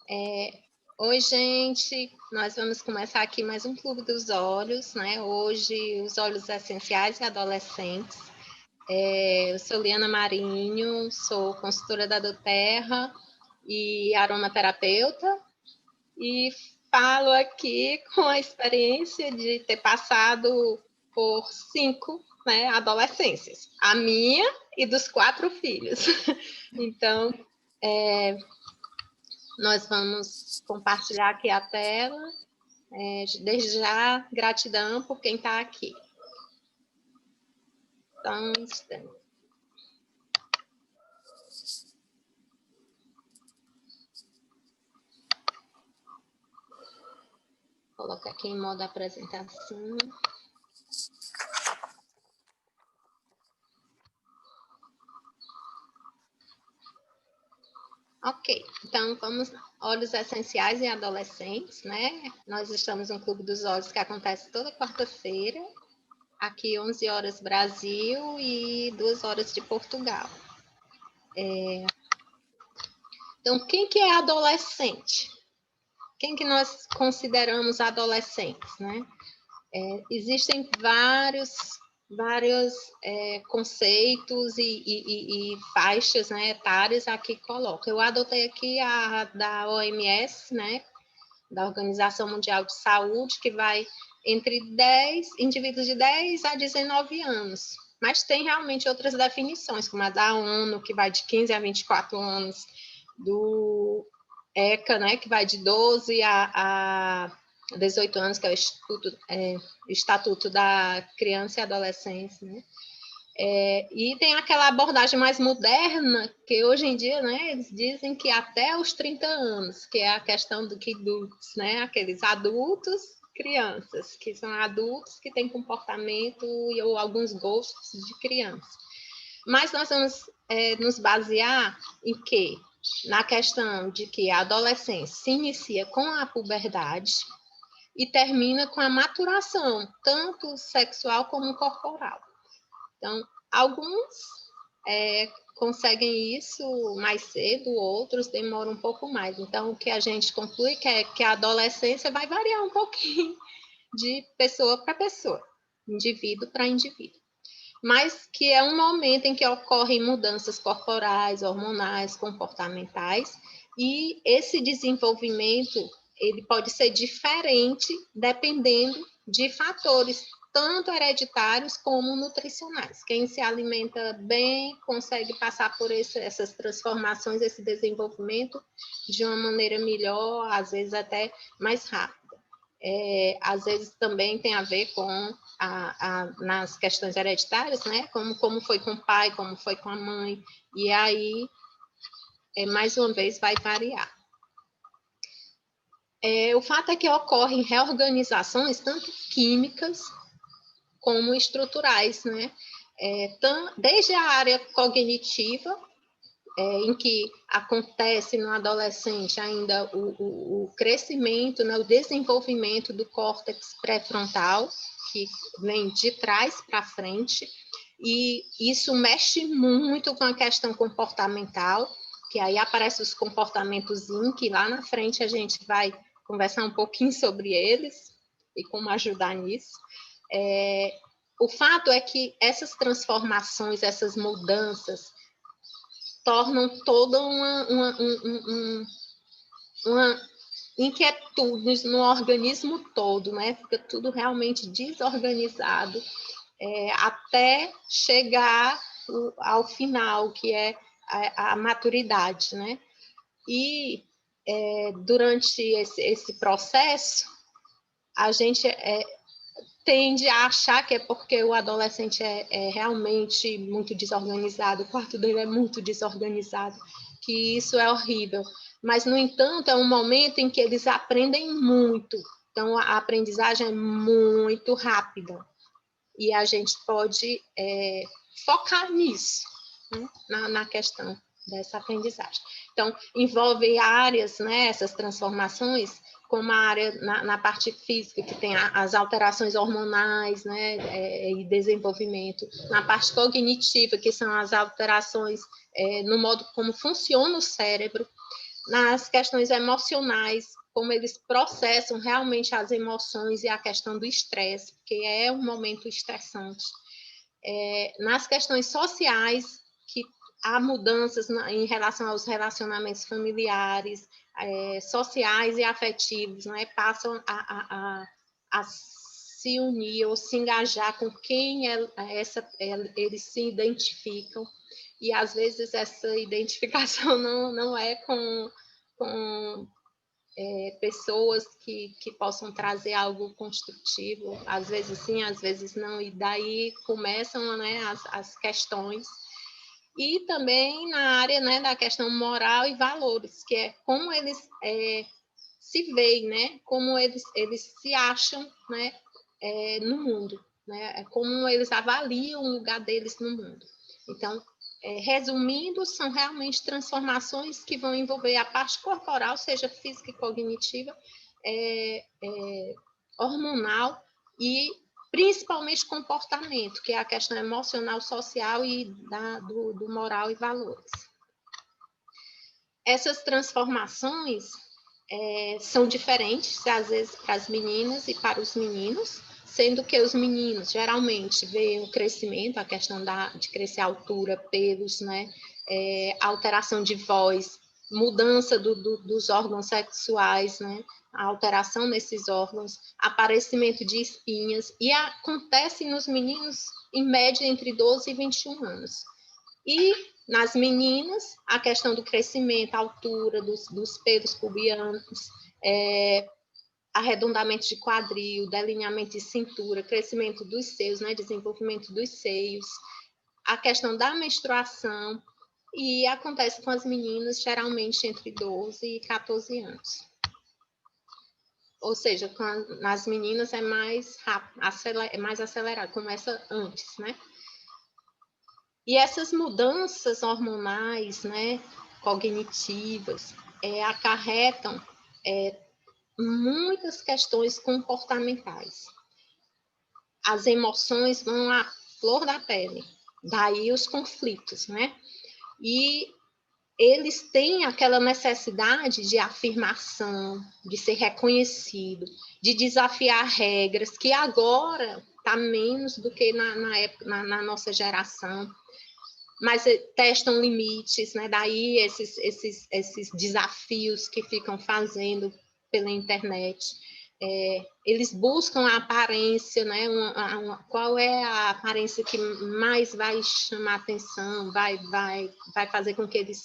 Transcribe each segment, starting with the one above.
Oi, gente, nós vamos começar aqui mais um Clube dos Olhos, né? Hoje, os olhos essenciais e adolescentes. Eu sou Liana Marinho, sou consultora da doTERRA e aromaterapeuta, e falo aqui com a experiência de ter passado por 5, né, adolescências, a minha e dos 4 filhos. Então, nós vamos compartilhar aqui a tela. Desde já, gratidão por quem está aqui. Então, coloca aqui em modo apresentação. Ok, então vamos lá. Olhos essenciais e adolescentes, né? Nós estamos no Clube dos Olhos, que acontece toda quarta-feira, aqui 11 horas Brasil e 2 horas de Portugal. Então, quem que é adolescente? Quem que nós consideramos adolescentes, né? Existem vários conceitos e faixas, né, etárias aqui coloca. Eu adotei aqui a da OMS, né, da Organização Mundial de Saúde, que vai entre indivíduos de 10 a 19 anos. Mas tem realmente outras definições, como a da ONU, que vai de 15 a 24 anos, do ECA, né, que vai de 12 a 18 anos, que é o Estatuto da Criança e Adolescência, né? E tem aquela abordagem mais moderna, que hoje em dia, né, eles dizem que até os 30 anos, que é a questão do que adultos, né, aqueles adultos, crianças, que são adultos que têm comportamento ou alguns gostos de criança. Mas nós vamos nos basear em quê? Na questão de que a adolescência se inicia com a puberdade e termina com a maturação, tanto sexual como corporal. Então, alguns conseguem isso mais cedo, outros demoram um pouco mais. Então, o que a gente conclui é que a adolescência vai variar um pouquinho de pessoa para pessoa, indivíduo para indivíduo. Mas que é um momento em que ocorrem mudanças corporais, hormonais, comportamentais, e esse desenvolvimento ele pode ser diferente dependendo de fatores tanto hereditários como nutricionais. Quem se alimenta bem consegue passar por essas transformações, esse desenvolvimento de uma maneira melhor, às vezes até mais rápida. Às vezes também tem a ver com nas questões hereditárias, né? Como foi com o pai, como foi com a mãe, e aí, mais uma vez, vai variar. O fato é que ocorrem reorganizações, tanto químicas como estruturais, né? Desde a área cognitiva, em que acontece no adolescente ainda o crescimento, né, o desenvolvimento do córtex pré-frontal, que vem de trás para frente, e isso mexe muito com a questão comportamental, que aí aparecem os comportamentos IN, que lá na frente a gente vai conversar um pouquinho sobre eles e como ajudar nisso. O fato é que essas transformações, essas mudanças, tornam toda uma inquietude no organismo todo, né? Fica tudo realmente desorganizado, até chegar ao final, que é a maturidade, né? E durante esse processo, a gente tende a achar que é porque o adolescente é realmente muito desorganizado, o quarto dele é muito desorganizado, que isso é horrível. Mas, no entanto, é um momento em que eles aprendem muito. Então, a aprendizagem é muito rápida. E a gente pode focar nisso, né? na questão dessa aprendizagem. Então, envolve áreas, né, essas transformações, como a área na parte física, que tem as alterações hormonais, né, e desenvolvimento, na parte cognitiva, que são as alterações no modo como funciona o cérebro, nas questões emocionais, como eles processam realmente as emoções e a questão do estresse, porque é um momento estressante. Nas questões sociais, que há mudanças em relação aos relacionamentos familiares, sociais e afetivos, né? Passam a se unir ou se engajar com quem eles se identificam, e às vezes essa identificação não é com pessoas que possam trazer algo construtivo, às vezes sim, às vezes não, e daí começam, né, as questões. E também na área, né, da questão moral e valores, que é como eles se veem, né, como eles se acham, né, no mundo, né, como eles avaliam o lugar deles no mundo. Então, resumindo, são realmente transformações que vão envolver a parte corporal, seja física e cognitiva, hormonal e principalmente comportamento, que é a questão emocional, social e do moral e valores. Essas transformações são diferentes, às vezes, para as meninas e para os meninos, sendo que os meninos geralmente veem o crescimento, a questão de crescer a altura, pelos, né, alteração de voz, mudança dos órgãos sexuais, né, a alteração nesses órgãos, aparecimento de espinhas, e acontece nos meninos, em média, entre 12 e 21 anos. E nas meninas, a questão do crescimento, a altura dos pelos pubianos, arredondamento de quadril, delineamento de cintura, crescimento dos seios, né, desenvolvimento dos seios, a questão da menstruação, e acontece com as meninas geralmente entre 12 e 14 anos. Ou seja, nas meninas é mais rápido, é mais acelerado, começa antes, né? E essas mudanças hormonais, né, cognitivas, acarretam muitas questões comportamentais. As emoções vão à flor da pele, daí os conflitos, né? E eles têm aquela necessidade de afirmação, de ser reconhecido, de desafiar regras, que agora está menos do que na nossa geração, mas testam limites, né? Daí esses desafios que ficam fazendo pela internet. Eles buscam a aparência, né? Qual é a aparência que mais vai chamar atenção, vai fazer com que eles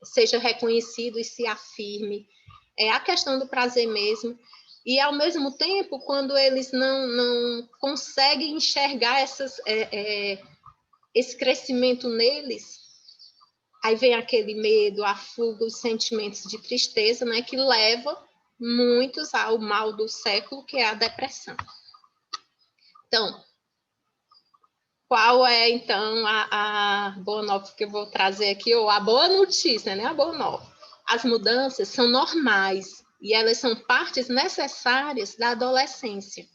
seja reconhecido e se afirme. É a questão do prazer mesmo. E, ao mesmo tempo, quando eles não conseguem enxergar esse crescimento neles, aí vem aquele medo, a fuga, os sentimentos de tristeza, né, que leva muitos ao mal do século, que é a depressão. Então, qual é, então, a boa nova que eu vou trazer aqui, ou a boa notícia, né, a boa nova? As mudanças são normais e elas são partes necessárias da adolescência.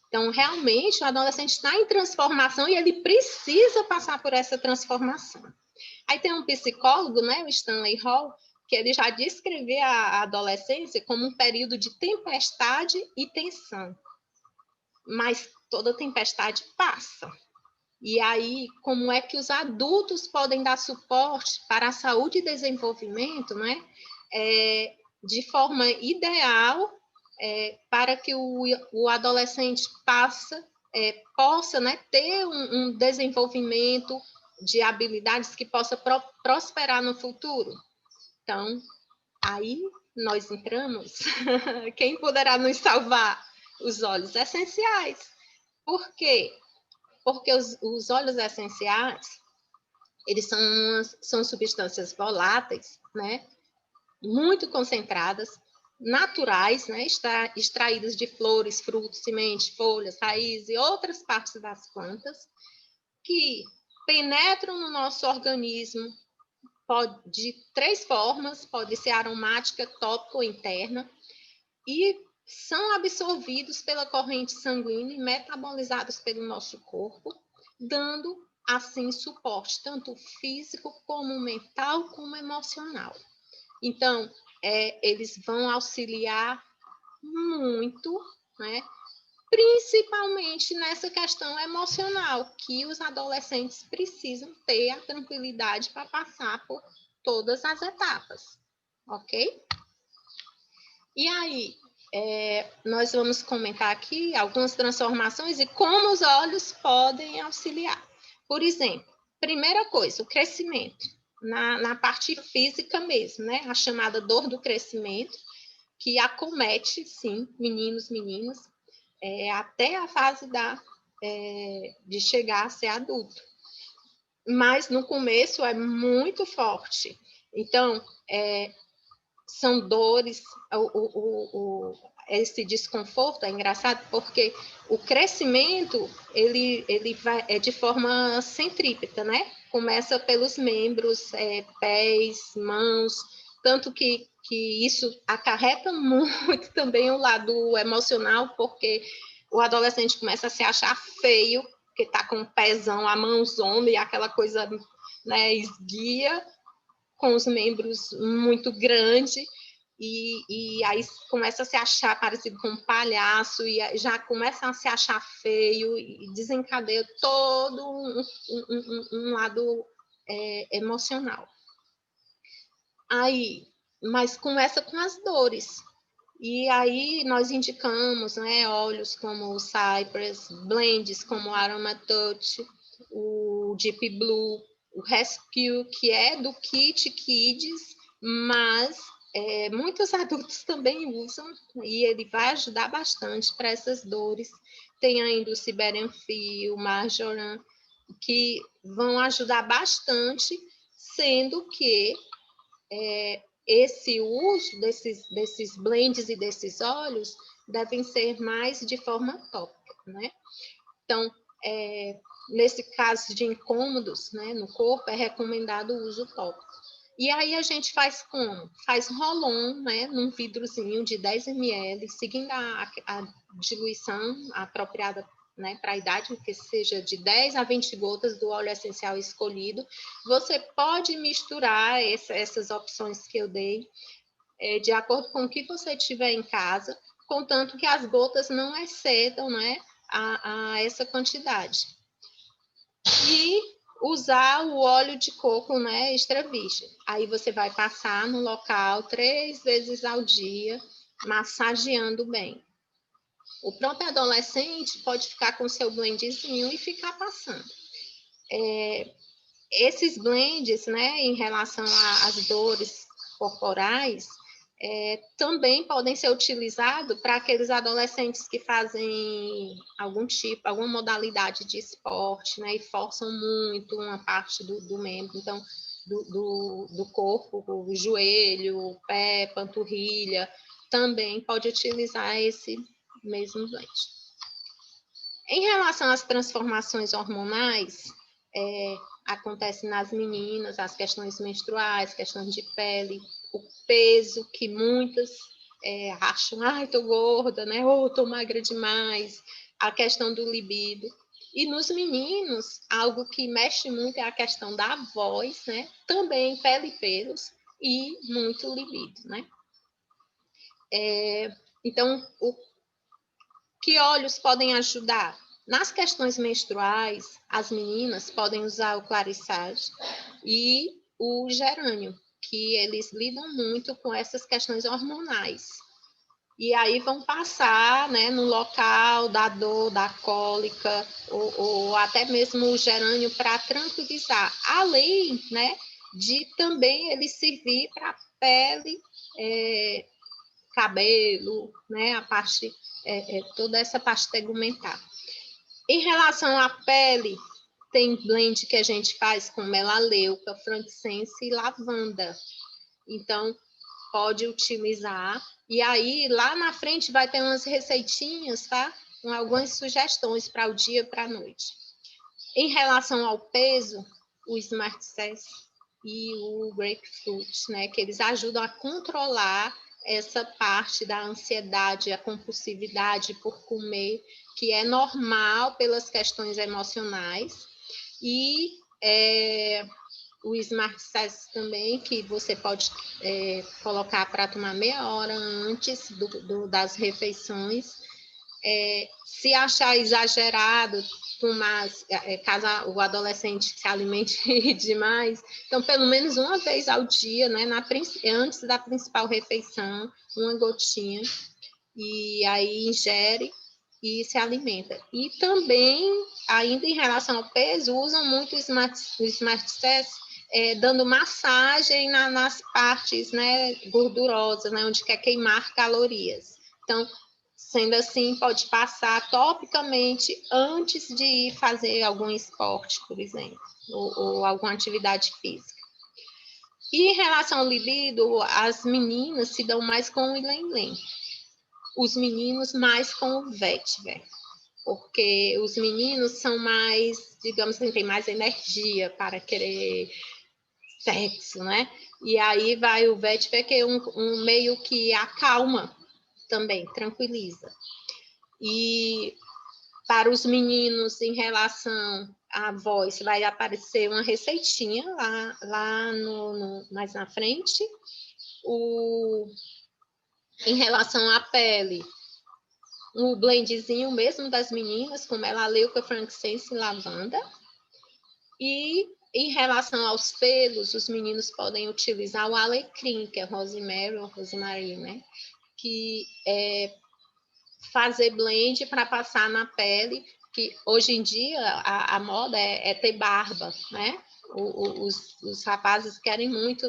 Então, realmente, o adolescente está em transformação e ele precisa passar por essa transformação. Aí tem um psicólogo, né, o Stanley Hall, que ele já descrevia a adolescência como um período de tempestade e tensão. Mas toda tempestade passa. E aí, como é que os adultos podem dar suporte para a saúde e desenvolvimento, né, de forma ideal, para que o adolescente possa, né, ter um desenvolvimento de habilidades que possa prosperar no futuro. Então, aí nós entramos. Quem poderá nos salvar? Os óleos essenciais. Por quê? Porque os óleos essenciais, eles são substâncias voláteis, né, muito concentradas, naturais, né, extraídas de flores, frutos, sementes, folhas, raízes e outras partes das plantas, que penetram no nosso organismo de 3 formas, pode ser aromática, tópica ou interna, e são absorvidos pela corrente sanguínea e metabolizados pelo nosso corpo, dando assim, suporte, tanto físico, como mental, como emocional. Então, eles vão auxiliar muito, né? Principalmente nessa questão emocional, que os adolescentes precisam ter a tranquilidade para passar por todas as etapas, ok? E aí, nós vamos comentar aqui algumas transformações e como os olhos podem auxiliar. Por exemplo, primeira coisa, o crescimento, na parte física mesmo, né? A chamada dor do crescimento, que acomete, sim, meninos, meninas, até a fase de chegar a ser adulto. Mas no começo é muito forte. Então, são dores, esse desconforto é engraçado porque o crescimento ele vai de forma centrípeta, né? Começa pelos membros, pés, mãos, tanto que isso acarreta muito também o lado emocional, porque o adolescente começa a se achar feio, porque está com o pezão, a mãozona e aquela coisa, né, esguia, com os membros muito grandes, e aí começa a se achar parecido com um palhaço, e já começa a se achar feio, e desencadeia todo um lado emocional. Aí, mas começa com as dores. E aí nós indicamos, né, óleos como o Cypress, blends como o Aroma Touch, o Deep Blue, o Rescue, que é do Kit Kids, mas muitos adultos também usam, e ele vai ajudar bastante para essas dores. Tem ainda o Siberian Feel, o Marjoram, que vão ajudar bastante, sendo que esse uso desses blends e desses óleos devem ser mais de forma tópica, né? Então, nesse caso de incômodos, né, no corpo, é recomendado o uso tópico. E aí a gente faz como? Faz roll-on, né, num vidrozinho de 10 ml, seguindo a diluição apropriada, né, para a idade, que seja de 10 a 20 gotas do óleo essencial escolhido. Você pode misturar essas opções que eu dei, de acordo com o que você tiver em casa, contanto que as gotas não excedam, né, a essa quantidade. E usar o óleo de coco, né, extra virgem. Aí você vai passar no local 3 vezes ao dia, massageando bem. O próprio adolescente pode ficar com seu blendzinho e ficar passando. Esses blends, né, em relação às dores corporais, também podem ser utilizados para aqueles adolescentes que fazem alguma modalidade de esporte, né, e forçam muito uma parte do membro, então, do corpo, o joelho, o pé, panturrilha, também pode utilizar esse mesmo blend. Em relação às transformações hormonais, acontece nas meninas, as questões menstruais, questões de pele, o peso, que muitas acham, ai, tô gorda, né? Ou tô magra demais, a questão do libido. E nos meninos, algo que mexe muito é a questão da voz, né? Também pele e pelos e muito libido, né? Então, que óleos podem ajudar? Nas questões menstruais, as meninas podem usar o clarissage e o gerânio, que eles lidam muito com essas questões hormonais. E aí vão passar, né, no local da dor, da cólica, ou até mesmo o gerânio para tranquilizar. Além, né, de também ele servir para pele, cabelo, né, a parte, toda essa parte tegumentar. Em relação à pele, tem blend que a gente faz com melaleuca, frankincense e lavanda. Então, pode utilizar. E aí, lá na frente, vai ter umas receitinhas, tá? Com algumas sugestões para o dia e para a noite. Em relação ao peso, o Smart Sass e o Grapefruit, né? Que eles ajudam a controlar essa parte da ansiedade, a compulsividade por comer, que é normal pelas questões emocionais. E o Smart Cess também, que você pode colocar para tomar meia hora antes das refeições. Se achar exagerado, tomar, caso o adolescente se alimente demais, então pelo menos uma vez ao dia, né, antes da principal refeição, uma gotinha, e aí ingere e se alimenta. E também, ainda em relação ao peso, usam muito o Smart Cess, dando massagem nas partes, né, gordurosas, né, onde quer queimar calorias. Então, sendo assim, pode passar topicamente antes de ir fazer algum esporte, por exemplo, ou alguma atividade física. E em relação ao libido, as meninas se dão mais com o Ilen-Len, os meninos mais com o Vetiver, porque os meninos são mais, digamos assim, têm mais energia para querer sexo, né? E aí vai o Vetiver, que é um meio que acalma também, tranquiliza. E para os meninos, em relação à voz, vai aparecer uma receitinha lá mais na frente. Em relação à pele, o blendzinho mesmo das meninas, com melaleuca, frankincense e lavanda. E em relação aos pelos, os meninos podem utilizar o alecrim, que é rosemary ou rosemary, né? Que fazer blend para passar na pele, que hoje em dia a moda é ter barba, né? Os rapazes querem muito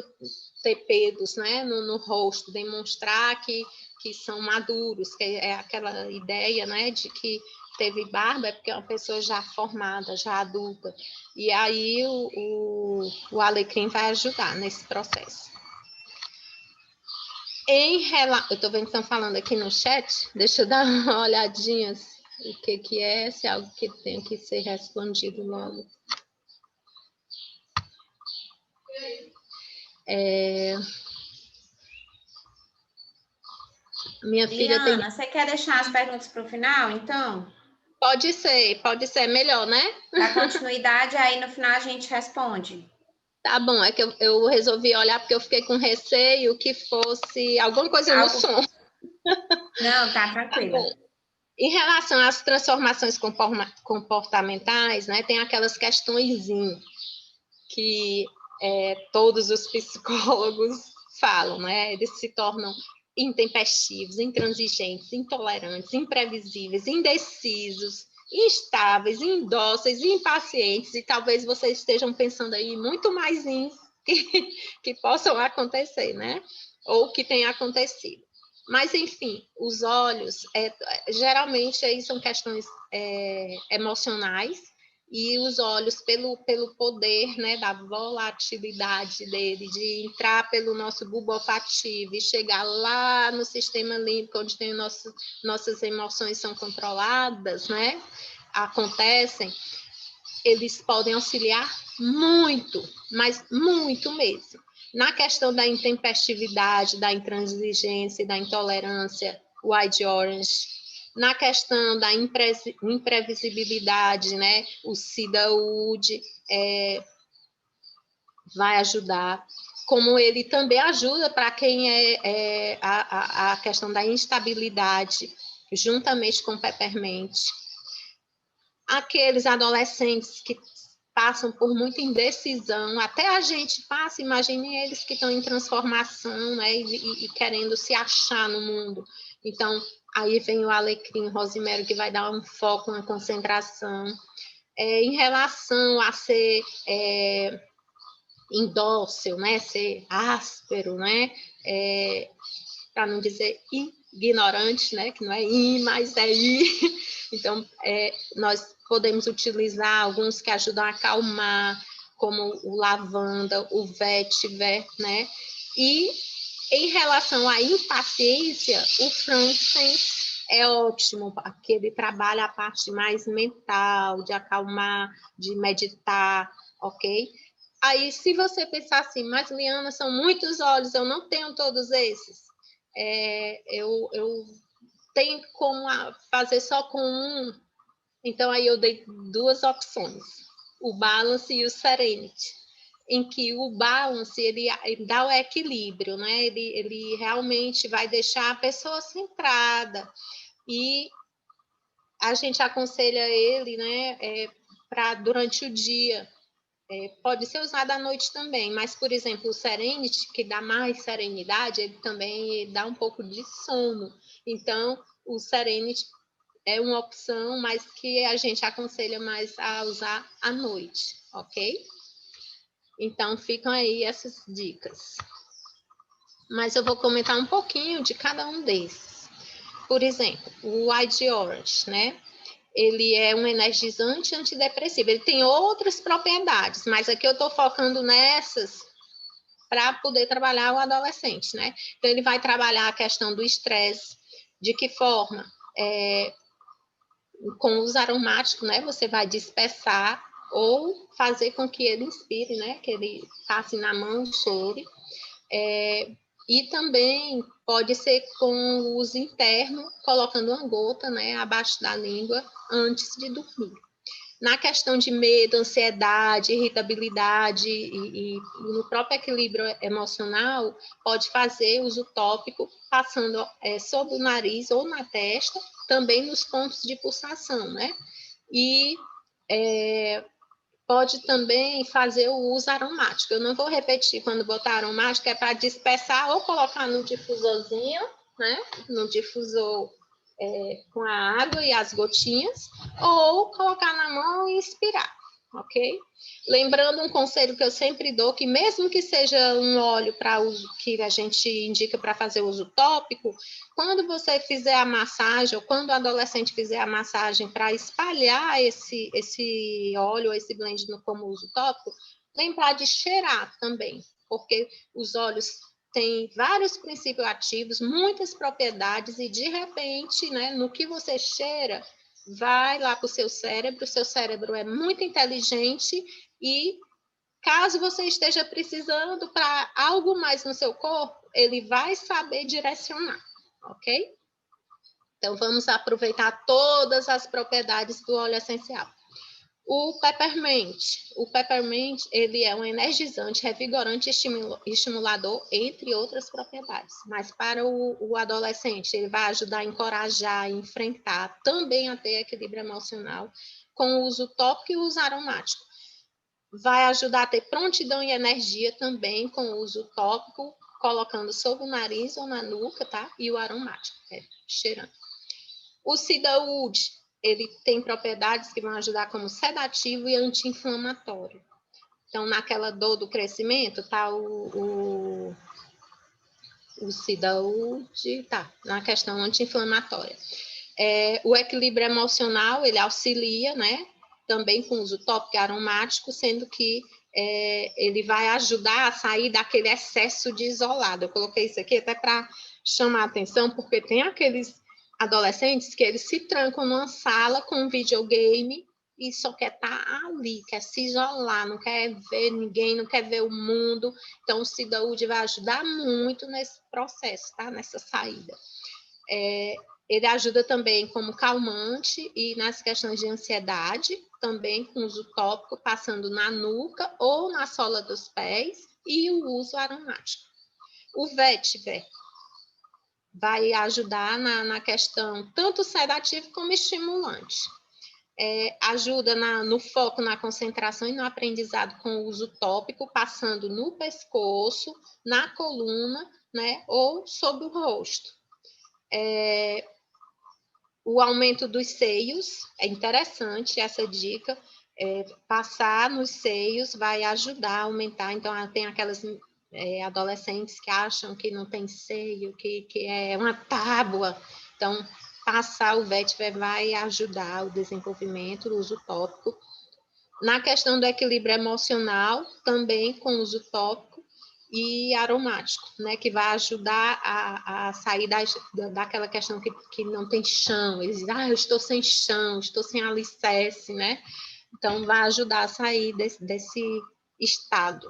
ter pelos, né, no rosto, demonstrar que são maduros, que é aquela ideia, né, de que teve barba é porque é uma pessoa já formada, já adulta. E aí o alecrim vai ajudar nesse processo. Eu estou vendo que estão falando aqui no chat, deixa eu dar uma olhadinha o que é, se é algo que tem que ser respondido logo. Minha filha Liana, você quer deixar as perguntas para o final, então? Pode ser melhor, né? Para continuidade, aí no final a gente responde. Tá bom, é que eu resolvi olhar porque eu fiquei com receio que fosse alguma coisa no som. Não, tá tranquilo. Tá bom. Em relação às transformações comportamentais, né, tem aquelas questões que todos os psicólogos falam, né? Eles se tornam intempestivos, intransigentes, intolerantes, imprevisíveis, indecisos, instáveis, indóceis, impacientes, e talvez vocês estejam pensando aí muito mais em que possam acontecer, né? Ou que tenha acontecido. Mas, enfim, os olhos, geralmente aí são questões emocionais, e os olhos, pelo poder, né, da volatilidade dele, de entrar pelo nosso bulbo olfativo e chegar lá no sistema límbico, onde tem nossas emoções são controladas, né, acontecem, eles podem auxiliar muito, mas muito mesmo. Na questão da intempestividade, da intransigência, da intolerância, White Orange. Na questão da imprevisibilidade, né? O Cedarwood vai ajudar. Como ele também ajuda para quem a questão da instabilidade, juntamente com o Peppermint. Aqueles adolescentes que passam por muita indecisão, até a gente passa, imagine eles que estão em transformação, né, e querendo se achar no mundo. Então, aí vem o alecrim, o rosemary, que vai dar um foco, uma concentração. Em relação a ser indócil, né, ser áspero, né, para não dizer ignorante, né, que não é I, mas é I. Então, nós podemos utilizar alguns que ajudam a acalmar, como o lavanda, o vetiver, né? E em relação à impaciência, o frankincense é ótimo, porque ele trabalha a parte mais mental, de acalmar, de meditar, ok? Aí, se você pensar assim, mas Liana, são muitos olhos, eu não tenho todos esses. Eu tenho como fazer só com um, então aí eu dei duas opções. o Balance e o Serenity, em que o Balance ele dá o equilíbrio, né? Ele realmente vai deixar a pessoa centrada, e a gente aconselha ele, né, para durante o dia. Pode ser usado à noite também, mas, por exemplo, o Serenity, que dá mais serenidade, ele também dá um pouco de sono. Então, o Serenity é uma opção, mas que a gente aconselha mais a usar à noite, ok? Então, ficam aí essas dicas. Mas eu vou comentar um pouquinho de cada um desses. Por exemplo, o White Orange, né? Ele é um energizante antidepressivo. Ele tem outras propriedades, mas aqui eu estou focando nessas para poder trabalhar o adolescente, né? Então, ele vai trabalhar a questão do estresse, de que forma? Com os aromáticos, né? Você vai dispersar ou fazer com que ele inspire, né? Que ele passe na mão, cheire. E também pode ser com o uso interno, colocando uma gota, né, abaixo da língua antes de dormir. Na questão de medo, ansiedade, irritabilidade e no próprio equilíbrio emocional, pode fazer uso tópico passando sobre o nariz ou na testa, também nos pontos de pulsação, né? E pode também fazer o uso aromático. Eu não vou repetir quando botar aromático, é para dispersar ou colocar no difusorzinho, né? No difusor com a água e as gotinhas, ou colocar na mão e inspirar, ok? Lembrando um conselho que eu sempre dou, que mesmo que seja um óleo para uso, que a gente indica para fazer uso tópico, quando você fizer a massagem, ou quando o adolescente fizer a massagem para espalhar esse óleo, esse blend como uso tópico, lembrar de cheirar também, porque os óleos tem vários princípios ativos, muitas propriedades, e de repente, né, no que você cheira, vai lá para o seu cérebro é muito inteligente, e caso você esteja precisando para algo mais no seu corpo, ele vai saber direcionar, ok? Então, vamos aproveitar todas as propriedades do óleo essencial. O peppermint, ele é um energizante, revigorante e estimulador, entre outras propriedades. Mas para o adolescente, ele vai ajudar a encorajar, a enfrentar, também a ter equilíbrio emocional, com o uso tópico e o uso aromático. Vai ajudar a ter prontidão e energia também com o uso tópico, colocando sobre o nariz ou na nuca, tá? E o aromático, cheirando. O cedarwood, ele tem propriedades que vão ajudar como sedativo e anti-inflamatório. Então, naquela dor do crescimento, tá o cedarwood, tá, na questão anti-inflamatória. O equilíbrio emocional, ele auxilia, né, também com uso tópico e aromático, sendo que ele vai ajudar a sair daquele excesso de isolado. Eu coloquei isso aqui até para chamar a atenção, porque tem aqueles adolescentes que eles se trancam numa sala com um videogame e só quer estar ali, quer se isolar, não quer ver ninguém, não quer ver o mundo. Então, o cedarwood vai ajudar muito nesse processo, tá? Nessa saída. Ele ajuda também como calmante e nas questões de ansiedade, também com uso tópico, passando na nuca ou na sola dos pés, e o uso aromático. O vetiver vai ajudar na questão tanto sedativo como estimulante. Ajuda no foco, na concentração e no aprendizado com o uso tópico, passando no pescoço, na coluna, né, ou sobre o rosto. O aumento dos seios, é interessante essa dica, passar nos seios vai ajudar a aumentar. Então, tem aquelas adolescentes que acham que não tem seio, que é uma tábua. Então, passar o vetiver vai ajudar o desenvolvimento do uso tópico. Na questão do equilíbrio emocional, também com uso tópico e aromático, né, que vai ajudar a sair daquela questão que não tem chão. Eles dizem, eu estou sem chão, estou sem alicerce, né? Então, vai ajudar a sair desse estado.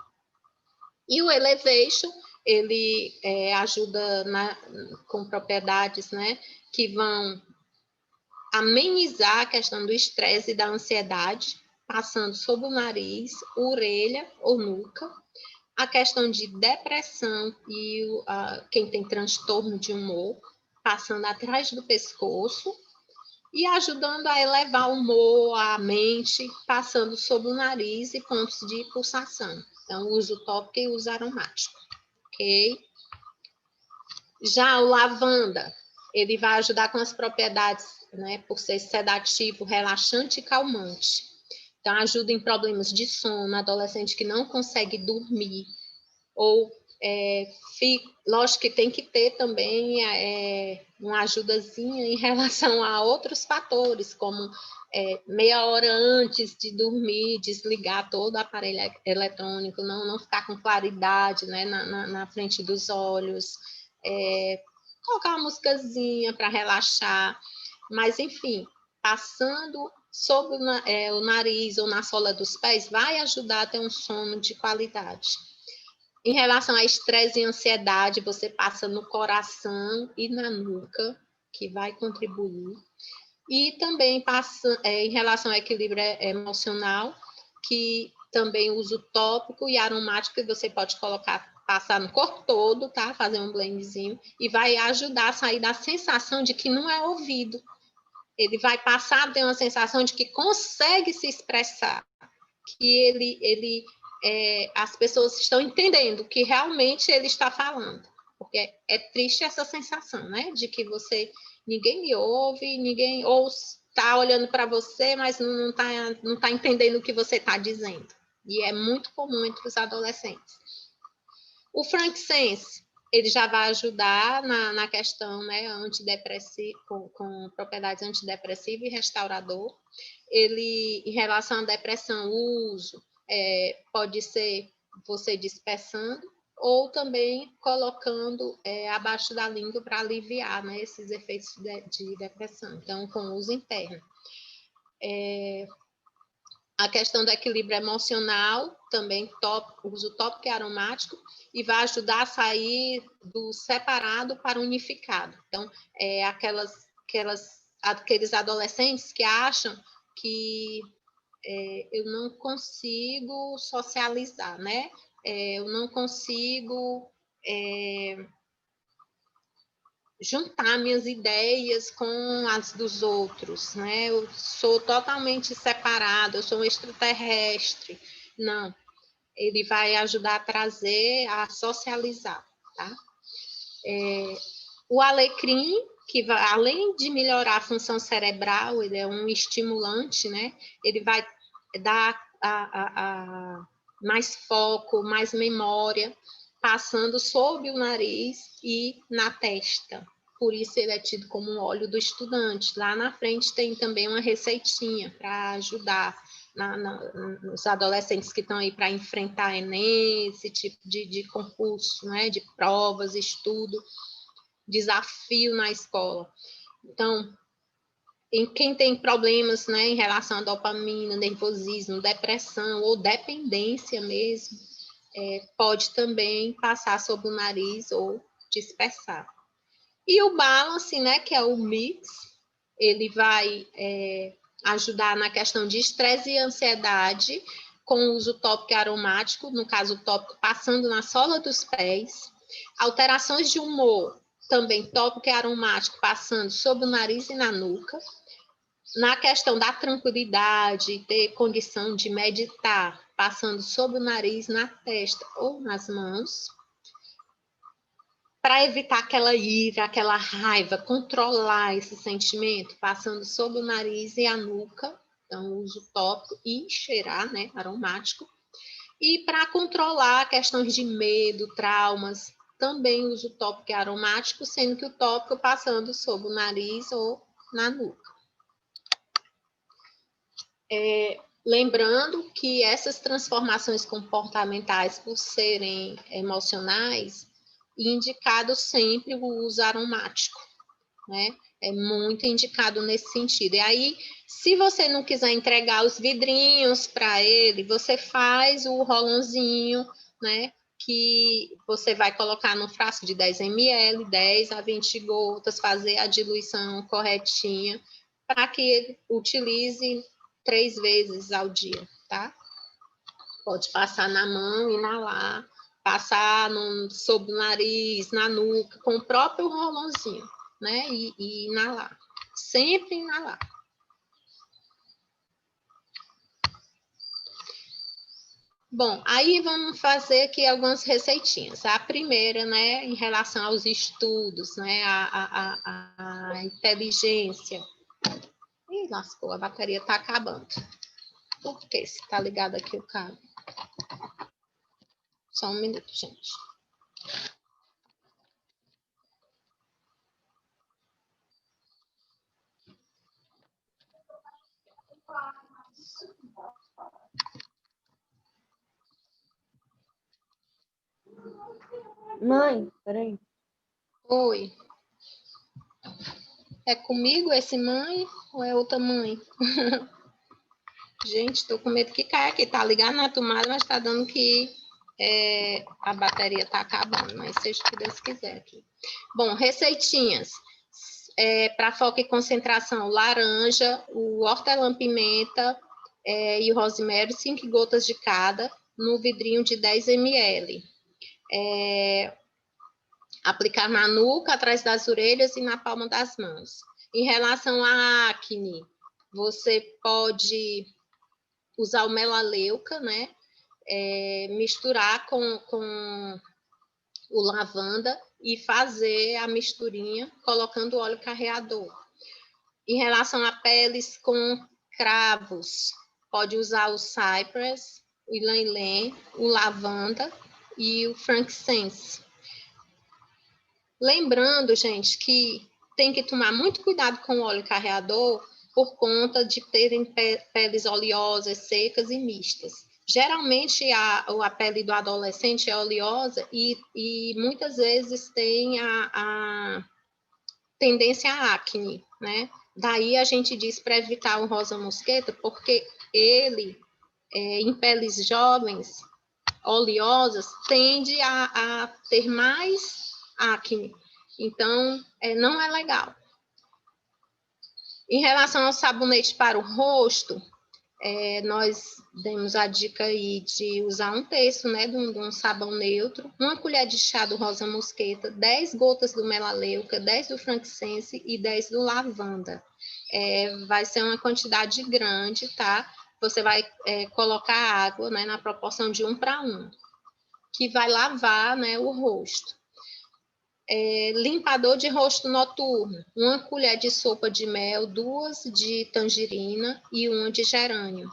E o Elevation, ele ajuda com propriedades, né, que vão amenizar a questão do estresse e da ansiedade, passando sobre o nariz, orelha ou nuca. A questão de depressão e quem tem transtorno de humor, passando atrás do pescoço e ajudando a elevar o humor, a mente, passando sobre o nariz e pontos de pulsação. Então, uso tópico e uso aromático, ok? Já o lavanda, ele vai ajudar com as propriedades, né, por ser sedativo, relaxante e calmante. Então, ajuda em problemas de sono, adolescente que não consegue dormir, ou lógico que tem que ter também uma ajudazinha em relação a outros fatores, como meia hora antes de dormir, desligar todo o aparelho eletrônico, não ficar com claridade, né, na frente dos olhos, colocar uma musicazinha para relaxar, mas enfim, passando sobre o nariz ou na sola dos pés, vai ajudar a ter um sono de qualidade. Em relação a estresse e ansiedade, você passa no coração e na nuca, que vai contribuir. E também passa em relação ao equilíbrio emocional, que também uso tópico e aromático, que você pode passar no corpo todo, tá? Fazer um blendzinho, e vai ajudar a sair da sensação de que não é ouvido. Ele vai passar a ter uma sensação de que consegue se expressar, que as pessoas estão entendendo que realmente ele está falando, porque é triste essa sensação, né, de que ninguém me ouve, ninguém ou está olhando para você, mas não tá entendendo o que você está dizendo, e é muito comum entre os adolescentes. O frankincense, ele já vai ajudar na questão, né, antidepressiva, com propriedades antidepressiva e restaurador. Ele, em relação à depressão, o uso pode ser você dispersando ou também colocando abaixo da língua para aliviar, né, esses efeitos de depressão. Então, com uso interno. A questão do equilíbrio emocional, também uso tópico e aromático, e vai ajudar a sair do separado para o unificado. Então, aqueles adolescentes que acham que eu não consigo socializar, né? Eu não consigo juntar minhas ideias com as dos outros, né? Eu sou totalmente separado, eu sou um extraterrestre. Não, ele vai ajudar a trazer, a socializar, tá? O alecrim, que vai, além de melhorar a função cerebral, ele é um estimulante, né? Ele vai dar mais foco, mais memória, passando sob o nariz e na testa. Por isso ele é tido como um óleo do estudante. Lá na frente tem também uma receitinha para ajudar os adolescentes que estão aí para enfrentar Enem, esse tipo de concurso, né, de provas, estudo, desafio na escola. Então, em quem tem problemas, né, em relação à dopamina, nervosismo, depressão ou dependência mesmo, pode também passar sobre o nariz ou dispersar. E o balance, né, que é o mix, ele vai ajudar na questão de estresse e ansiedade, com o uso tópico e aromático, no caso tópico passando na sola dos pés. Alterações de humor, também tópico e aromático, passando sobre o nariz e na nuca. Na questão da tranquilidade, ter condição de meditar, passando sobre o nariz, na testa ou nas mãos. Para evitar aquela ira, aquela raiva, controlar esse sentimento, passando sobre o nariz e a nuca, então uso tópico e cheirar, né, aromático. E para controlar questões de medo, traumas, também uso tópico e aromático, sendo que o tópico passando sobre o nariz ou na nuca. Lembrando que essas transformações comportamentais, por serem emocionais, indicado sempre o uso aromático, né? É muito indicado nesse sentido. E aí, se você não quiser entregar os vidrinhos para ele, você faz o rolãozinho, né? Que você vai colocar no frasco de 10 ml, 10 a 20 gotas, fazer a diluição corretinha, para que ele utilize 3 vezes ao dia, tá? Pode passar na mão, inalar, passar sob o nariz, na nuca, com o próprio rolãozinho, né? E inalar. Sempre inalar. Bom, aí vamos fazer aqui algumas receitinhas. A primeira, né, em relação aos estudos, né, a inteligência. Ih, lascou, a bateria está acabando. Por quê? Se está ligado aqui o cabo. Só um minuto, gente. Mãe, peraí. Oi. É comigo esse mãe ou é outra mãe? Gente, estou com medo que caia aqui. Tá ligado na tomada, mas está dando que a bateria está acabando. Mas seja o que Deus quiser aqui. Bom, receitinhas. Para foco e concentração, laranja, o hortelã-pimenta e o rosemary, 5 gotas de cada, no vidrinho de 10 ml. Aplicar na nuca, atrás das orelhas e na palma das mãos. Em relação à acne, você pode usar o melaleuca, né? Misturar com o lavanda e fazer a misturinha colocando óleo carreador. Em relação a peles com cravos, pode usar o cypress, o ylang-ylang, o lavanda e o frankincense. Lembrando, gente, que tem que tomar muito cuidado com o óleo carreador por conta de terem peles oleosas, secas e mistas. Geralmente, a pele do adolescente é oleosa e muitas vezes tem a tendência à acne, né? Daí a gente diz para evitar o rosa mosqueta, porque ele, em peles jovens, oleosas, tende a ter mais acne. Então, não é legal. Em relação ao sabonete para o rosto, nós demos a dica aí de usar 1/3, né, de um sabão neutro, 1 colher de chá do rosa mosqueta, 10 gotas do melaleuca, 10 do frankincense e 10 do lavanda. Vai ser uma quantidade grande, tá? Você vai colocar água, né, na proporção de 1:1, que vai lavar, né, o rosto. Limpador de rosto noturno, 1 colher de sopa de mel, 2 de tangerina e 1 de gerânio.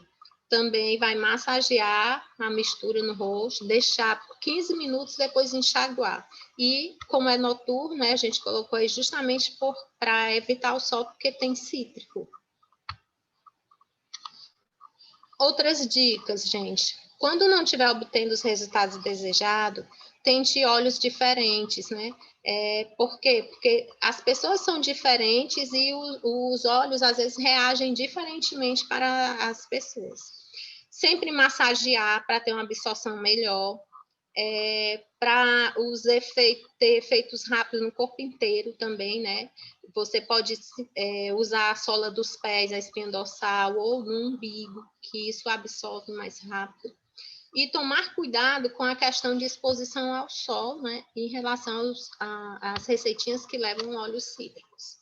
Também vai massagear a mistura no rosto, deixar por 15 minutos, depois enxaguar. E, como é noturno, né, a gente colocou aí justamente para evitar o sol, porque tem cítrico. Outras dicas, gente. Quando não estiver obtendo os resultados desejados, tente óleos diferentes, né? Por quê? Porque as pessoas são diferentes e os óleos, às vezes, reagem diferentemente para as pessoas. Sempre massagear para ter uma absorção melhor, para ter efeitos rápidos no corpo inteiro também, né? Você pode usar a sola dos pés, a espinha dorsal ou no umbigo, que isso absorve mais rápido. E tomar cuidado com a questão de exposição ao sol, né, em relação às receitinhas que levam óleos cítricos.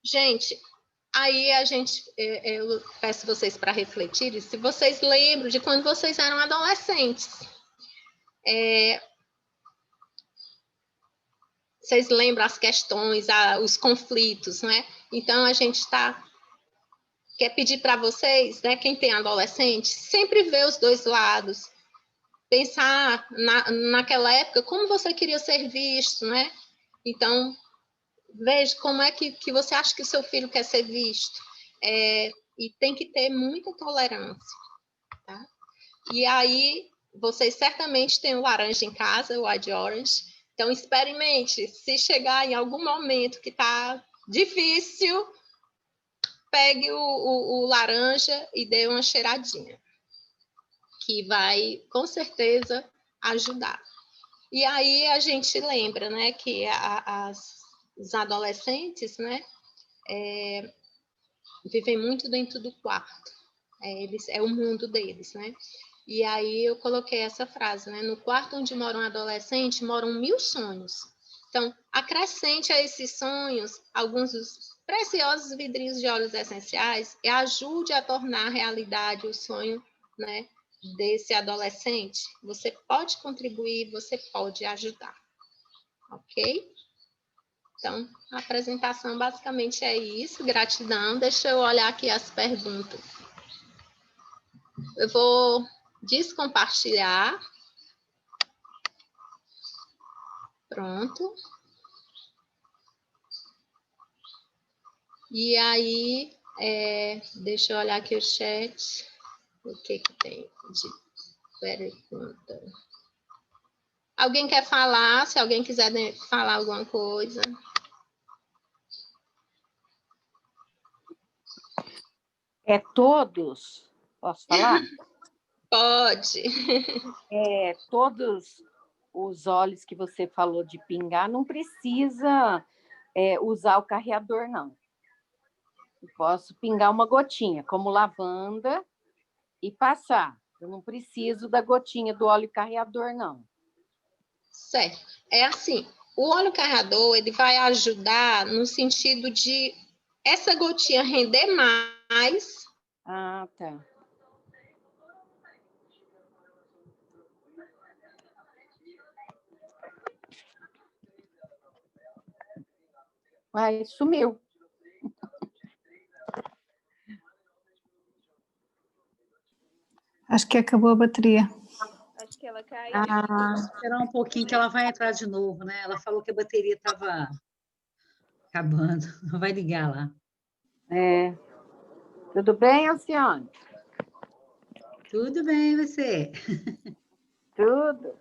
Gente, aí eu peço vocês para refletirem, se vocês lembram de quando vocês eram adolescentes. Vocês lembram as questões, os conflitos, né? Então, a gente quer pedir para vocês, né, quem tem adolescente, sempre ver os dois lados, pensar naquela época como você queria ser visto, né? Então, veja como é que você acha que o seu filho quer ser visto. E tem que ter muita tolerância, tá? E aí, vocês certamente têm o laranja em casa, o Wild Orange. Então, experimente. Se chegar em algum momento que está difícil, pegue o laranja e dê uma cheiradinha, que vai, com certeza, ajudar. E aí a gente lembra, né, que os adolescentes, né, vivem muito dentro do quarto. É o mundo deles, né? E aí eu coloquei essa frase, né? No quarto onde mora um adolescente, moram 1000 sonhos. Então, acrescente a esses sonhos alguns dos preciosos vidrinhos de óleos essenciais e ajude a tornar realidade o sonho, né, desse adolescente. Você pode contribuir, você pode ajudar, ok? Então, a apresentação basicamente é isso. Gratidão. Deixa eu olhar aqui as perguntas. Eu vou descompartilhar. Pronto. E aí, deixa eu olhar aqui o chat. O que tem de pergunta? Alguém quer falar? Se alguém quiser falar alguma coisa. Todos, posso falar? Pode. Todos os óleos que você falou de pingar, não precisa usar o carreador, não. Eu posso pingar uma gotinha, como lavanda, e passar. Eu não preciso da gotinha do óleo carreador, não. Certo. É assim, o óleo carreador, ele vai ajudar no sentido de essa gotinha render mais. Ah, tá. Ai, sumiu. Acho que acabou a bateria. Acho que ela caiu. Esperar um pouquinho que ela vai entrar de novo, né? Ela falou que a bateria estava acabando. Vai ligar lá. Tudo bem, Alcione? Tudo bem, você? Tudo.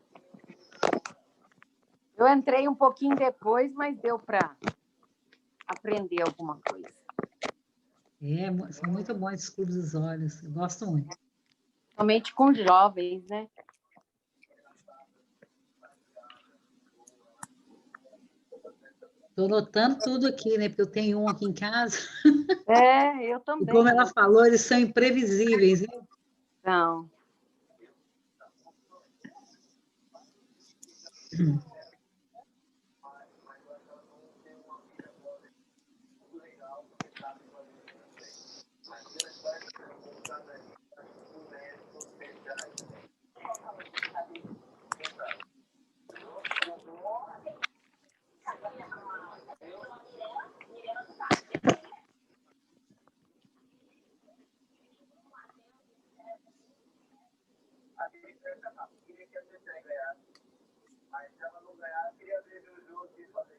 Eu entrei um pouquinho depois, mas deu para aprender alguma coisa. São muito bons esses clubes dos olhos. Eu gosto muito. Somente com jovens, né? Estou notando tudo aqui, né? Porque eu tenho um aqui em casa. Eu também. E como ela falou, eles são imprevisíveis, né? Não.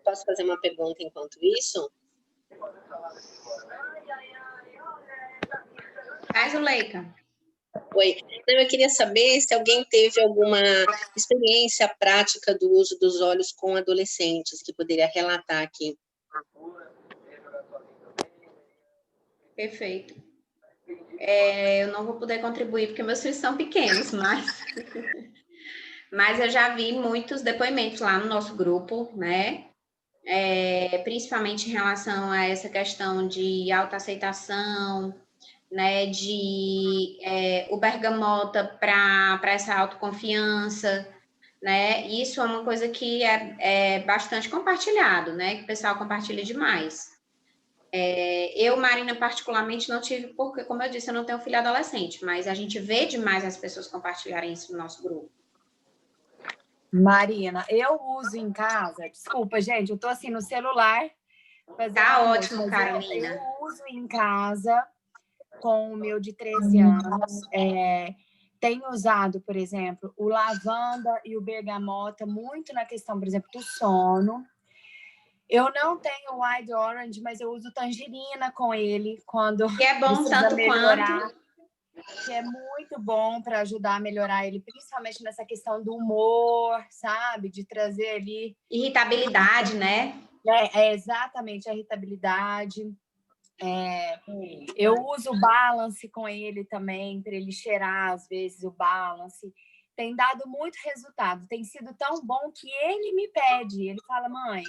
Posso fazer uma pergunta enquanto isso? Faz o Leica. Oi. Não, eu queria saber se alguém teve alguma experiência prática do uso dos óleos com adolescentes, que poderia relatar aqui. Perfeito. Eu não vou poder contribuir porque meus filhos são pequenos, mas eu já vi muitos depoimentos lá no nosso grupo, né? Principalmente em relação a essa questão de autoaceitação, né? O bergamota para essa autoconfiança, né? Isso é uma coisa que é bastante compartilhado, né? Que o pessoal compartilha demais. Eu, Marina, particularmente não tive, porque, como eu disse, eu não tenho filho adolescente, mas a gente vê demais as pessoas compartilharem isso no nosso grupo. Marina, eu uso em casa, desculpa, gente, eu tô assim no celular. Tá ótimo, Carolina. Eu uso em casa com o meu de 13 anos. Tenho usado, por exemplo, o lavanda e o bergamota muito na questão, por exemplo, do sono. Eu não tenho o Wild Orange, mas eu uso tangerina com ele quando que é bom tanto melhorar. Quanto. Que é muito bom para ajudar a melhorar ele, principalmente nessa questão do humor, sabe? De trazer ali... Irritabilidade, né? Exatamente, a irritabilidade. Eu uso o Balance com ele também, para ele cheirar, às vezes, o Balance. Tem dado muito resultado. Tem sido tão bom que ele me pede. Ele fala, mãe,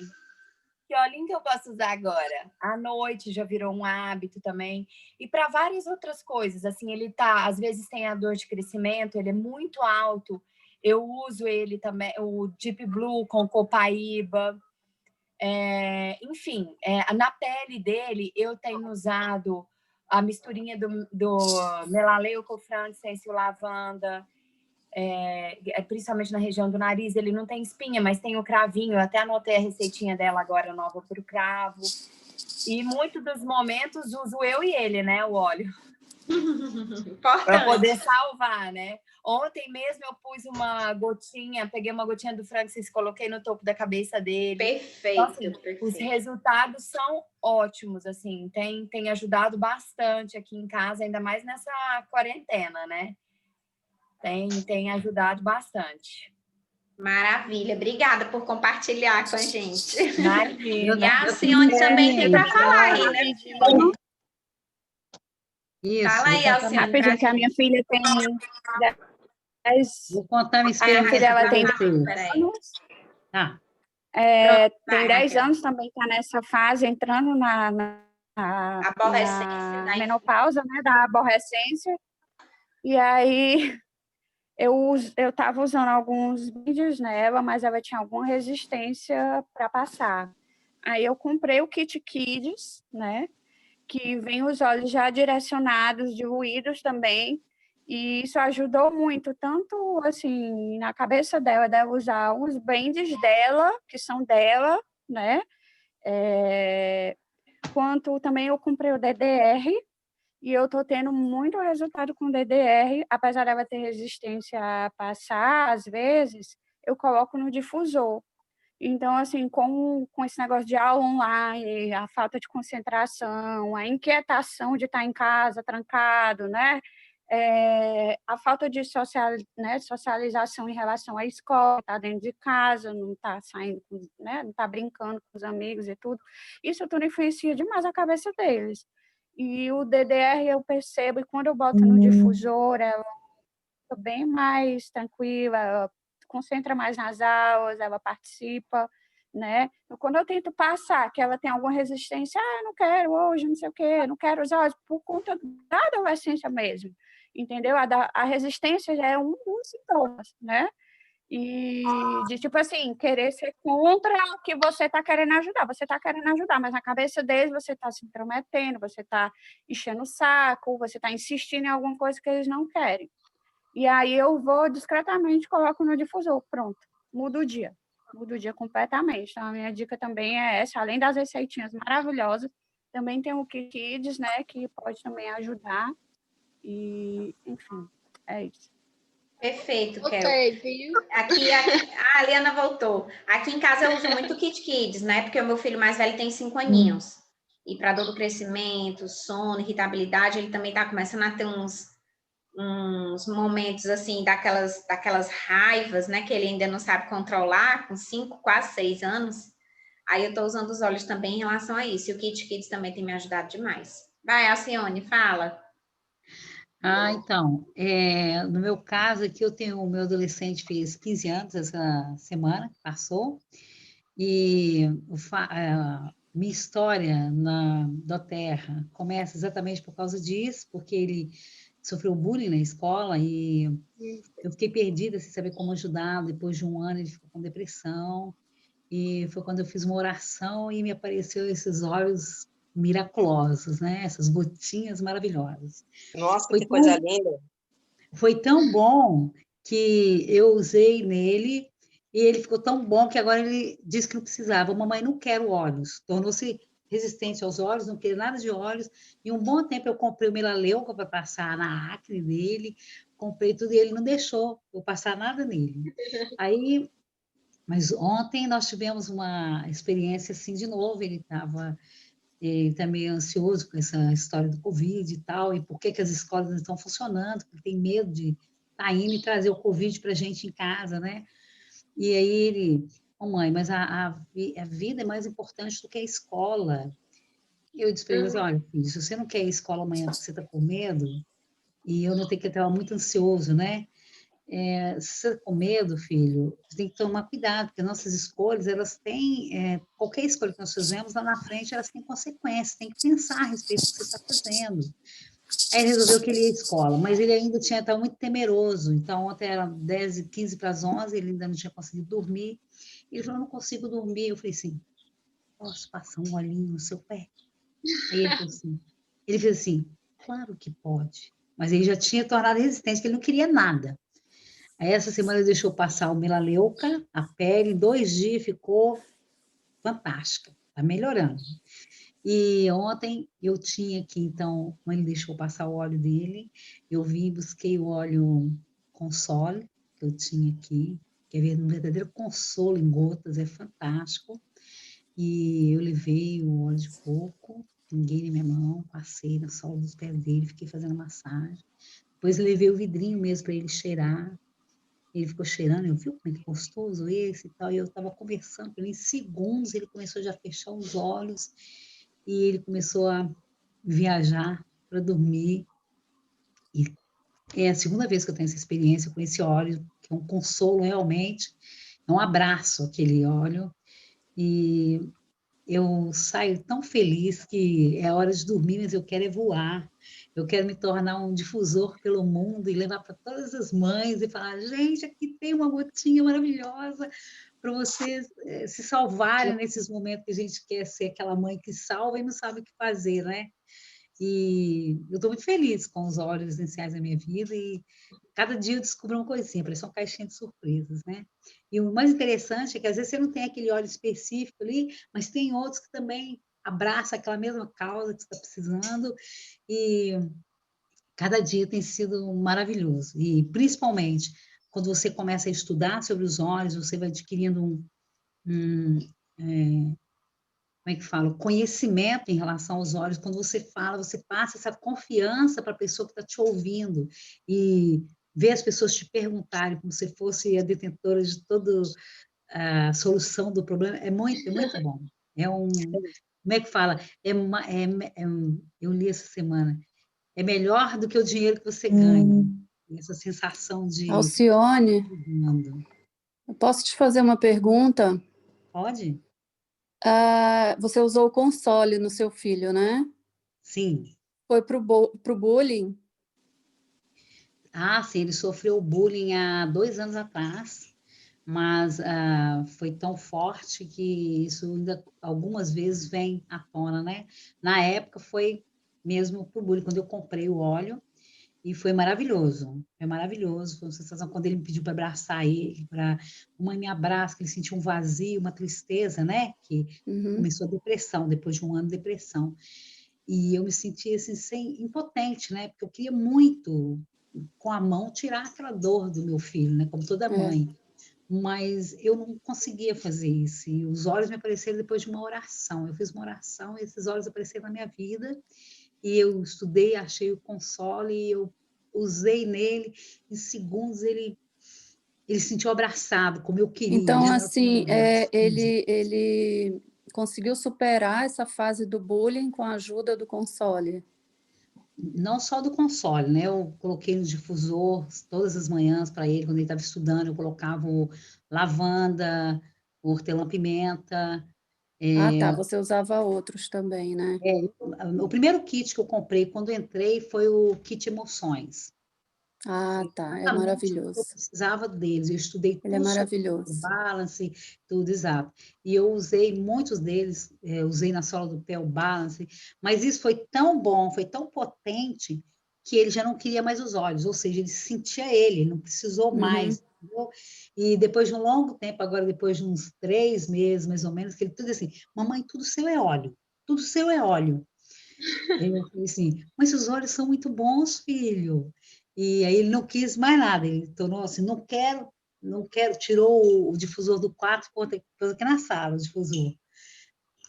Que olhinho que eu posso usar agora? À noite já virou um hábito também. E para várias outras coisas, assim, ele tá, às vezes tem a dor de crescimento, ele é muito alto. Eu uso ele também, o Deep Blue com copaíba. Enfim, na pele dele, eu tenho usado a misturinha do melaleuca, o frankincense e o lavanda, principalmente na região do nariz. Ele não tem espinha, mas tem o cravinho. Eu até anotei a receitinha dela agora, nova, para o cravo. E muitos dos momentos uso eu e ele, né, o óleo. Para poder salvar, né? Ontem mesmo eu pus uma gotinha, peguei uma gotinha do frankincense, coloquei no topo da cabeça dele. Perfeito, então, assim, perfeito. Os resultados são ótimos, assim, tem ajudado bastante aqui em casa, ainda mais nessa quarentena, né? Tem ajudado bastante. Maravilha, obrigada por compartilhar com a gente. Imagina. E a Alcione também tem para falar aí, né? Isso, Fala aí, Alcione. Rapidinho, que a minha filha tem 10... Vou contar minha experiência. A minha filha, ela tem Tá. Tem 10 anos também, está nessa fase, entrando na menopausa, né, da aborrecência. E aí, eu estava usando alguns vídeos nela, mas ela tinha alguma resistência para passar. Aí eu comprei o Kit Kids, né, que vem os olhos já direcionados, diluídos também, e isso ajudou muito, tanto assim, na cabeça dela usar os brands dela, que são dela, né, quanto também eu comprei o DDR, e eu estou tendo muito resultado com o DDR, apesar dela ter resistência a passar, às vezes, eu coloco no difusor. Então, assim, com esse negócio de aula online, a falta de concentração, a inquietação de estar em casa, trancado, né? A falta de socialização em relação à escola, estar dentro de casa, não estar saindo, né? Não estar brincando com os amigos e tudo. Isso tudo influencia demais a cabeça deles. E o DDR eu percebo, e quando eu boto no difusor, ela fica bem mais tranquila, ela concentra mais nas aulas, ela participa, né? Então, quando eu tento passar que ela tem alguma resistência, não quero hoje, não sei o quê, não quero usar hoje, por conta da adolescência mesmo, entendeu? A resistência já é um dos sintomas, né? E de, tipo assim, querer ser contra o que você está querendo ajudar. Você está querendo ajudar, mas na cabeça deles você está se intrometendo, você está enchendo o saco, você está insistindo em alguma coisa que eles não querem. E aí eu vou discretamente, coloco no difusor, pronto, muda o dia completamente. Então, a minha dica também é essa, além das receitinhas maravilhosas, também tem o Kit Kids, né, que pode também ajudar. E, enfim, é isso. Perfeito, Kel. Aqui, a Liana voltou. Aqui em casa eu uso muito Kit Kids, né? Porque o meu filho mais velho tem 5 aninhos. E para dor do crescimento, sono, irritabilidade, ele também está começando a ter uns momentos, assim, daquelas raivas, né? Que ele ainda não sabe controlar, com 5, quase 6 anos. Aí eu estou usando os olhos também em relação a isso. E o Kit Kids também tem me ajudado demais. Vai, Alcione, fala. Então, no meu caso aqui, eu tenho o meu adolescente, fez 15 anos essa semana, passou, e minha história na Doterra começa exatamente por causa disso, porque ele sofreu bullying na escola e eu fiquei perdida sem saber como ajudar. Depois de um ano, ele ficou com depressão, e foi quando eu fiz uma oração e me apareceu esses olhos miraculosos, né? Essas gotinhas maravilhosas. Nossa, que coisa linda! Foi tão bom que eu usei nele e ele ficou tão bom que agora ele disse que não precisava. Mamãe, não quero olhos. Tornou-se resistente aos olhos, não queria nada de olhos. E um bom tempo eu comprei o melaleuca para passar na acne dele, comprei tudo e ele não deixou eu passar nada nele. Mas ontem nós tivemos uma experiência assim de novo, ele estava também ansioso com essa história do Covid e tal, e por que as escolas não estão funcionando, porque tem medo de estar indo e trazer o Covid para a gente em casa, né? E aí ele, mãe, mas a vida é mais importante do que a escola. E eu disse para ele, olha, filho, se você não quer ir à escola amanhã porque você está com medo, e eu notei que ele estava muito ansioso, né? se você tá com medo, filho, você tem que tomar cuidado, porque nossas escolhas, elas têm, qualquer escolha que nós fizemos lá na frente, elas têm consequências, tem que pensar a respeito do que você está fazendo. Aí ele resolveu que ele ia à escola, mas ele ainda estava muito temeroso, então ontem era 10, 15 para as 11, ele ainda não tinha conseguido dormir, ele falou, não consigo dormir, eu falei assim, posso passar um olhinho no seu pé? Aí ele fez assim, claro que pode, mas ele já tinha tornado resistente, que ele não queria nada. Aí essa semana ele deixou passar o melaleuca, a pele, em 2 dias ficou fantástica, está melhorando. E ontem eu tinha aqui, então, quando ele deixou passar o óleo dele, eu vim e busquei o óleo Console, que eu tinha aqui, que é um verdadeiro consolo em gotas, é fantástico. E eu levei o óleo de coco, pinguei na minha mão, passei na sola dos pés dele, fiquei fazendo massagem. Depois levei o vidrinho mesmo para ele cheirar. Ele ficou cheirando, eu vi como é que gostoso esse e tal, e eu estava conversando com ele, em segundos ele começou já a fechar os olhos, e ele começou a viajar para dormir, e é a segunda vez que eu tenho essa experiência com esse óleo, que é um consolo realmente, é um abraço aquele óleo, e eu saio tão feliz que é hora de dormir, mas eu quero voar. Eu quero me tornar um difusor pelo mundo e levar para todas as mães e falar, gente, aqui tem uma gotinha maravilhosa para vocês se salvarem nesses momentos que a gente quer ser aquela mãe que salva e não sabe o que fazer, né? E eu estou muito feliz com os óleos essenciais da minha vida e cada dia eu descubro uma coisinha, parece uma caixinha de surpresas, né? E o mais interessante é que às vezes você não tem aquele óleo específico ali, mas tem outros que também abraçam aquela mesma causa que você está precisando e cada dia tem sido maravilhoso. E principalmente quando você começa a estudar sobre os óleos, você vai adquirindo como é que fala? Conhecimento em relação aos olhos. Quando você fala, você passa essa confiança para a pessoa que está te ouvindo e ver as pessoas te perguntarem como se fosse a detentora de toda a solução do problema. É muito bom. É como é que fala? Eu li essa semana. É melhor do que o dinheiro que você ganha. Essa sensação de... Alcione, eu posso te fazer uma pergunta? Pode? Você usou o console no seu filho, né? Sim. Foi pro bullying? Sim, ele sofreu bullying há 2 anos atrás, mas foi tão forte que isso ainda algumas vezes vem à tona, né? Na época foi mesmo pro bullying, quando eu comprei o óleo, e foi maravilhoso, foi uma sensação quando ele me pediu para abraçar ele, para mãe me abraça, que ele sentiu um vazio, uma tristeza, né? Que começou a depressão, depois de 1 ano de depressão. E eu me senti assim, impotente, né? Porque eu queria muito, com a mão, tirar aquela dor do meu filho, né? Como toda mãe. Mas eu não conseguia fazer isso. E os olhos me apareceram depois de uma oração. Eu fiz uma oração e esses olhos apareceram na minha vida. E eu estudei, achei o console e eu usei nele. Em segundos ele se sentiu abraçado, como eu queria. Então, Né? assim, ele conseguiu superar essa fase do bullying com a ajuda do console? Não só do console, né? Eu coloquei no difusor todas as manhãs para ele, quando ele estava estudando, eu colocava o lavanda, o hortelã-pimenta. Tá, você usava outros também, né? O primeiro kit que eu comprei quando entrei foi o kit Emoções. Tá, é maravilhoso. Eu precisava deles, eu estudei Ele é tudo maravilhoso. sobre o balance, tudo, exato. E eu usei muitos deles, usei na sola do pé o balance, mas isso foi tão bom, foi tão potente, que ele já não queria mais os olhos, ou seja, ele sentia ele não precisou mais, entendeu? E depois de um longo tempo, agora depois de uns 3 meses, mais ou menos, que ele tudo assim, mamãe, tudo seu é óleo, tudo seu é óleo. Eu falei assim, mas os olhos são muito bons, filho. E aí ele não quis mais nada, ele tornou assim, não quero, tirou o difusor do quarto, pôs aqui na sala, o difusor.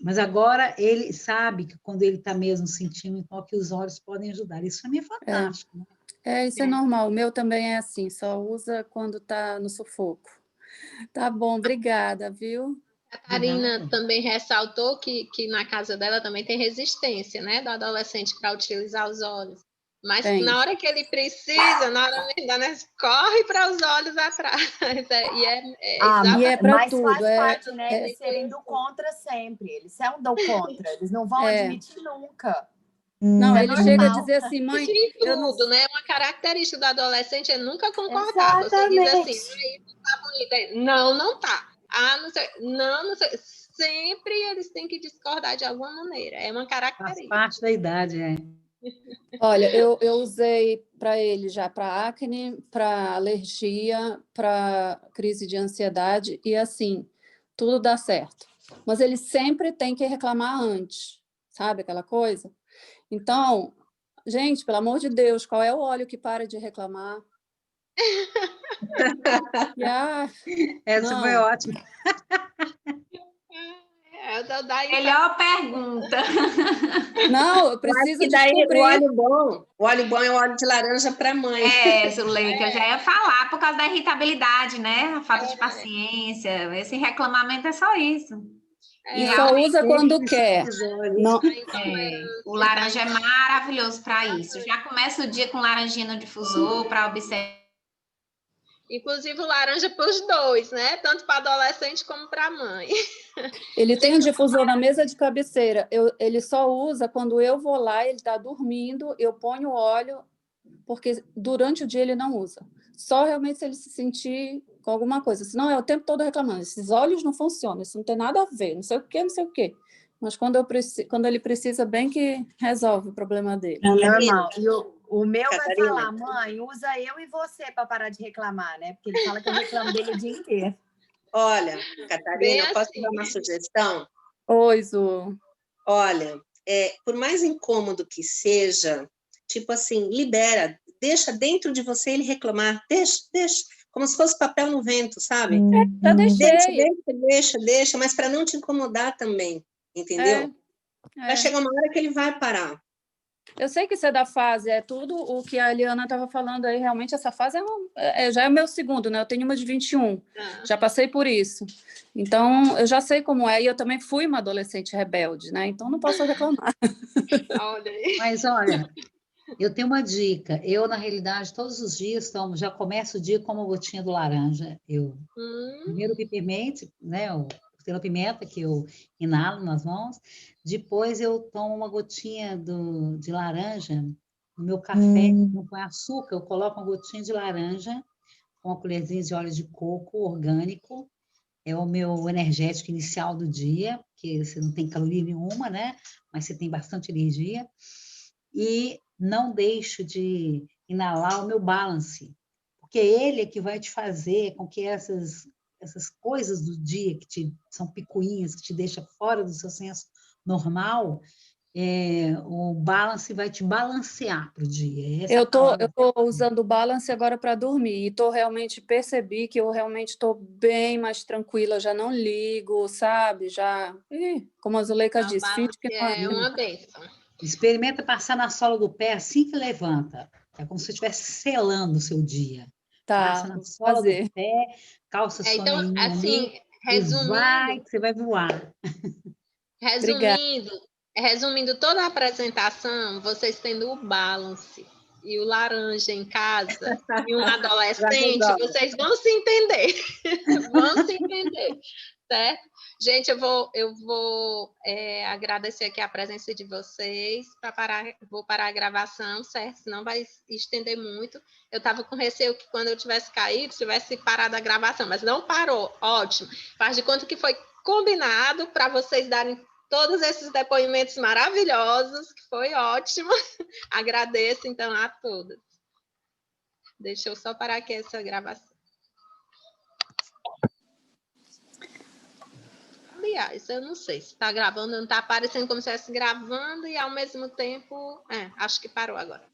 Mas agora ele sabe que quando ele está mesmo sentindo, então que os olhos podem ajudar. Isso para mim é fantástico. Né? Isso é normal, o meu também é assim, só usa quando está no sufoco. Tá bom, obrigada, viu? A Catarina também ressaltou que na casa dela também tem resistência, né, do adolescente para utilizar os óleos. Mas Tem. na hora que ele precisa, na hora da nesse, corre para os olhos atrás. E é para Mas tudo. faz parte, né, eles serem do contra sempre. Eles são do contra, eles não vão admitir nunca. Não, Isso é ele chega a normal. dizer assim, mãe, Isso em eu não... tudo, né? Uma característica do adolescente é nunca concordar. Você diz assim, isso tá bonito. Não, não tá. Ah, não sei. Não, não sei. Sempre eles têm que discordar de alguma maneira. É uma Faz característica. parte da idade, é. Olha, eu usei para ele já para acne, para alergia, para crise de ansiedade e assim, tudo dá certo. Mas ele sempre tem que reclamar antes, sabe aquela coisa? Então, gente, pelo amor de Deus, qual é o óleo que para de reclamar? Essa foi não. ótima. Melhor pergunta. Não, eu Eu acho preciso que daí descobrir. o óleo bom é o óleo de laranja para mãe. Zuleika, eu já ia falar por causa da irritabilidade, né? A falta de paciência. Esse reclamamento é só isso. E só usa quando quer. Não, O laranja é maravilhoso para isso. Já começa o dia com laranjinha no difusor para observar. Inclusive o laranja para os dois, né? Tanto para adolescente como para mãe. ele tem um difusor na mesa de cabeceira. Ele só usa quando eu vou lá, ele está dormindo, eu ponho o óleo, porque durante o dia ele não usa. Só realmente se ele se sentir com alguma coisa. Senão é o tempo todo reclamando. Esses óleos não funcionam, isso não tem nada a ver, não sei o quê, não sei o quê. Mas quando ele precisa, bem que resolve o problema dele. É normal. E o meu Catarina. vai falar, mãe, usa eu e você para parar de reclamar, né? Porque ele fala que eu reclamo dele o dia inteiro. Olha, Catarina, posso assim. dar uma sugestão? Oi, Zu. Olha, por mais incômodo que seja, tipo assim, libera, deixa dentro de você ele reclamar, deixa, como se fosse papel no vento, sabe? Já deixei. Deixa, mas para não te incomodar também, entendeu? Vai chegar uma hora que ele vai parar. Eu sei que isso é da fase, é tudo o que a Eliana estava falando aí, realmente essa fase já é o meu segundo, né? Eu tenho uma de 21, já passei por isso. Então, eu já sei como é, e eu também fui uma adolescente rebelde, né? Então, não posso reclamar. Olha aí. Mas, olha, eu tenho uma dica. Eu, na realidade, todos os dias já começo o dia com uma gotinha do laranja. Primeiro o pipermente, né? A pimenta que eu inalo nas mãos. Depois eu tomo uma gotinha de laranja no meu café. Não põe açúcar, eu coloco uma gotinha de laranja com uma colherzinha de óleo de coco orgânico. É o meu energético inicial do dia, porque você não tem caloria nenhuma, né? Mas você tem bastante energia. E não deixo de inalar o meu balance, porque ele é que vai te fazer com que essas coisas do dia que são picuinhas, que te deixa fora do seu senso normal, o balance vai te balancear para o dia. Eu tô usando o balance agora para dormir e percebi que eu realmente estou bem mais tranquila, já não ligo, sabe? Como a Zuleika disse, finge que não é uma bênção. Experimenta passar na sola do pé assim que levanta. É como se você estivesse selando o seu dia. Passa na sola do pé, calça sua Então, assim, resumindo, você vai voar. Resumindo toda a apresentação, vocês tendo o balance e o laranja em casa e um adolescente, vocês vão se entender. Vão se entender, certo? Gente, eu vou agradecer aqui a presença de vocês. Vou parar a gravação, certo? Senão vai estender muito. Eu estava com receio que quando eu tivesse caído, tivesse parado a gravação, mas não parou. Ótimo. Faz de conta que foi combinado para vocês darem todos esses depoimentos maravilhosos, que foi ótimo. Agradeço, então, a todos. Deixa eu só parar aqui essa gravação. Aliás, eu não sei se está gravando, não está aparecendo como se estivesse gravando e, ao mesmo tempo... acho que parou agora.